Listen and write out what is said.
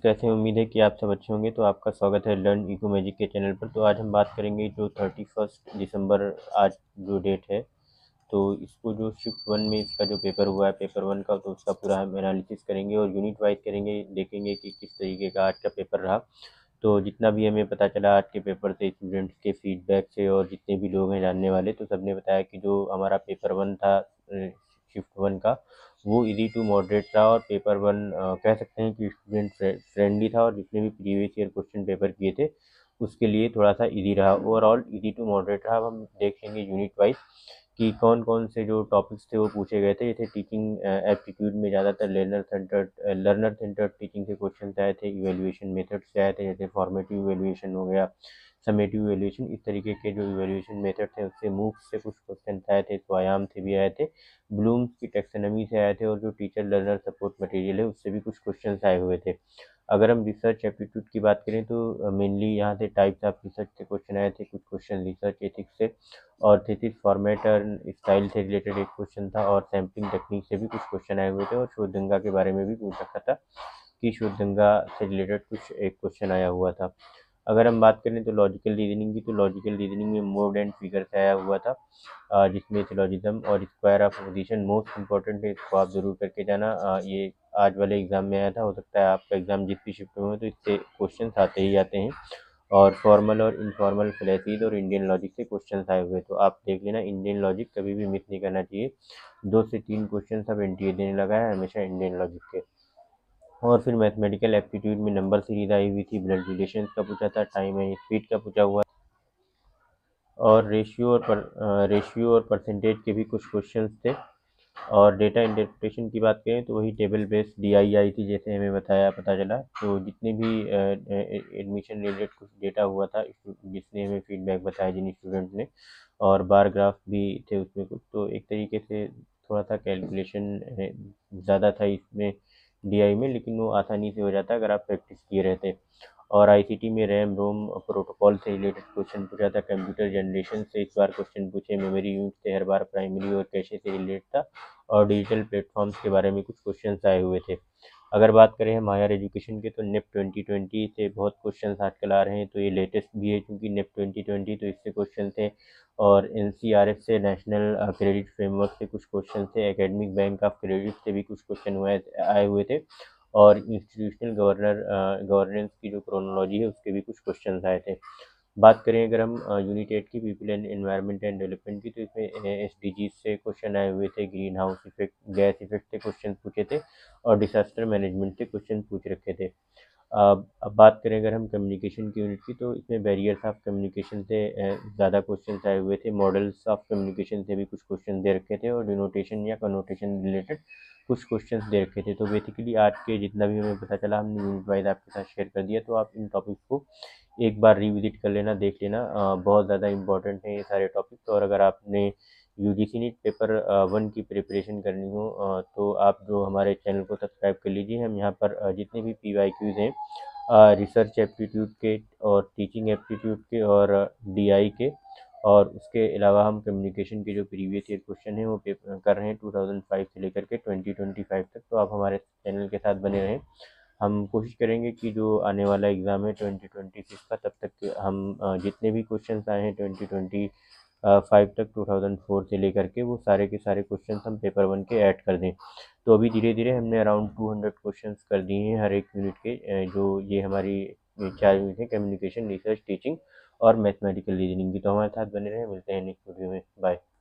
कैसे हैं? उम्मीद है कि आप सब अच्छे होंगे। तो आपका स्वागत है लर्न इको मैजिक के चैनल पर। तो आज हम बात करेंगे जो 31 दिसंबर आज जो डेट है, तो इसको जो शिफ्ट वन में इसका जो पेपर हुआ है पेपर वन का, तो उसका पूरा हम एनालिसिस करेंगे और यूनिट वाइज करेंगे, देखेंगे कि किस तरीके का आज का पेपर रहा। तो जितना भी हमें पता चला आज के पेपर से, स्टूडेंट्स के फीडबैक से और जितने भी लोग हैं जानने वाले, तो सबने बताया कि जो हमारा पेपर वन था शिफ्ट वन का, वो इजी टू मॉडरेट रहा। और पेपर वन कह सकते हैं कि स्टूडेंट फ्रेंडली था, और जितने भी प्रीवियस ईयर क्वेश्चन पेपर किए थे उसके लिए थोड़ा सा इजी रहा। ओवरऑल इजी टू मॉडरेट रहा। अब हम देखेंगे यूनिट वाइज कि कौन कौन से जो टॉपिक्स थे वो पूछे गए थे। जैसे टीचिंग एप्टीट्यूड में ज़्यादातर लर्नर सेंटर्ड टीचिंग के क्वेश्चन आए थे। इवेल्युएशन मेथड से आए थे, जैसे फॉर्मेटिव इवेल्युएशन हो गया, समेटिव इवेल्युएशन, इस तरीके के जो इवेल्युएशन मेथड थे उससे मूव्स से कुछ क्वेश्चन आए थे, स्वायाम से भी आए थे, ब्लूम्स की टैक्सोनॉमी से आए थे, और जो टीचर लर्नर सपोर्ट मटेरियल है उससे भी कुछ क्वेश्चन आए हुए थे। अगर हम रिसर्च एप्टीट्यूड की बात करें तो मेनली यहाँ से टाइप्स ऑफ रिसर्च के क्वेश्चन आए थे, कुछ क्वेश्चन रिसर्च एथिक्स से और थीसिस फॉर्मेट और स्टाइल से रिलेटेड एक क्वेश्चन था, और सैम्पलिंग टेक्निक से भी कुछ क्वेश्चन आए हुए थे, और शोध गंगा के बारे में भी पूछ रखा था कि शोध गंगा से रिलेटेड कुछ एक क्वेश्चन आया हुआ था। अगर हम बात करें तो लॉजिकल रीजनिंग की, तो लॉजिकल रीजनिंग में मोड एंड फिगर से आया हुआ था, जिसमें सिलोजिज्म और square of position most important है, इसको आप जरूर करके जाना। ये आज वाले एग्जाम में आया था, हो सकता है आपका एग्जाम जिस भी शिफ्ट में हो तो इससे क्वेश्चन आते ही आते हैं। और फॉर्मल और इनफॉर्मल फ्लैसीज और इंडियन लॉजिक से क्वेश्चन आए हुए, तो आप देख लेना। इंडियन लॉजिक कभी भी मिस नहीं करना चाहिए। 2 से 3 क्वेश्चन सब एनटीए देने लगा है हमेशा इंडियन लॉजिक के। और फिर मैथमेटिकल एप्टीट्यूड में नंबर सीरीज आई हुई थी, ब्लड रिलेशन का पूछा था, टाइम एंड स्पीड का पूछा हुआ, और रेशियो और परसेंटेज के भी कुछ क्वेश्चंस थे। और डेटा इंटरप्रिटेशन की बात करें तो वही टेबल बेस्ड डीआई आई थी, जैसे हमें बताया पता चला। तो जितने भी एडमिशन रिलेटेड कुछ डेटा हुआ था, जिसने हमें फीडबैक बताया जिन स्टूडेंट ने, और बार ग्राफ भी थे उसमें कुछ, तो एक तरीके से थोड़ा सा कैलकुलेशन ज़्यादा था इसमें डीआई में, लेकिन वो आसानी से हो जाता अगर आप प्रैक्टिस किए रहते। और आईसीटी में रैम रोम प्रोटोकॉल से रिलेटेड क्वेश्चन पूछा था, कंप्यूटर जनरेशन से इस बार क्वेश्चन पूछे, मेमोरी यूनिट से हर बार प्राइमरी और कैशे से रिलेटेड था, और डिजिटल प्लेटफॉर्म्स के बारे में कुछ क्वेश्चन आए हुए थे। अगर बात करें हम हायर एजुकेशन के, तो नेप 2020 से बहुत क्वेश्चन आजकल आ रहे हैं, तो ये लेटेस्ट भी है क्योंकि नेप 2020 तो इससे क्वेश्चन थे। और एनसीआरएफ से नेशनल क्रेडिट फ्रेमवर्क से कुछ क्वेश्चन थे, एकेडमिक बैंक ऑफ क्रेडिट से भी कुछ क्वेश्चन आए हुए थे, और इंस्टीट्यूशनल गवर्नेंस की जो क्रोनोलॉजी है उसके भी कुछ क्वेश्चन आए थे। बात करें अगर हम यूनिट 8 की, people and environment and development की, तो इसमें एसडीजी से क्वेश्चन आए हुए थे, green house effect, gas effect से क्वेश्चन पूछे थे, और डिजास्टर मैनेजमेंट से क्वेश्चन पूछ रखे थे। अब बात करें अगर हम कम्युनिकेशन की यूनिट की, तो इसमें बैरियर्स ऑफ कम्युनिकेशन से ज़्यादा क्वेश्चन आए हुए थे, मॉडल्स ऑफ कम्युनिकेशन से भी कुछ क्वेश्चन दे रखे थे, और डिनोटेशन या कनोटेशन रिलेटेड कुछ क्वेश्चन दे रखे थे। तो बेसिकली आज के जितना भी हमें पता चला हमने यूनिट वाइज आपके साथ शेयर कर दिया, तो आप इन टॉपिक्स को एक बार रिविजिट कर लेना, देख लेना। बहुत ज़्यादा इंपॉर्टेंट है ये सारे टॉपिक्स। और अगर आपने यूजीसी नीट पेपर वन की प्रिपरेशन करनी हो, तो आप जो हमारे चैनल को सब्सक्राइब कर लीजिए। हम यहाँ पर जितने भी पीवाईक्यूज़ हैं रिसर्च एप्टीट्यूड के और टीचिंग एप्टीट्यूड के और डीआई के, और उसके अलावा हम कम्युनिकेशन के जो प्रीवियस ईयर क्वेश्चन हैं वो पेपर कर रहे हैं 2005 से लेकर के 2025 तक। तो आप हमारे चैनल के साथ बने रहें। हम कोशिश करेंगे कि जो आने वाला एग्ज़ाम है 2026 का, तब तक हम जितने भी क्वेश्चन आए हैं 2025 तक, 2004 से लेकर के, वो सारे के सारे क्वेश्चन हम पेपर वन के ऐड कर दें। तो अभी धीरे धीरे हमने अराउंड 200 क्वेश्चन कर दिए हैं हर एक यूनिट के। जो ये हमारी 4 यूनिट है, कम्युनिकेशन, रिसर्च, टीचिंग और मैथमेटिकल रीजनिंग की। तो हमारे साथ बने रहें, मिलते हैं नेक्स्ट वीडियो में। बाय।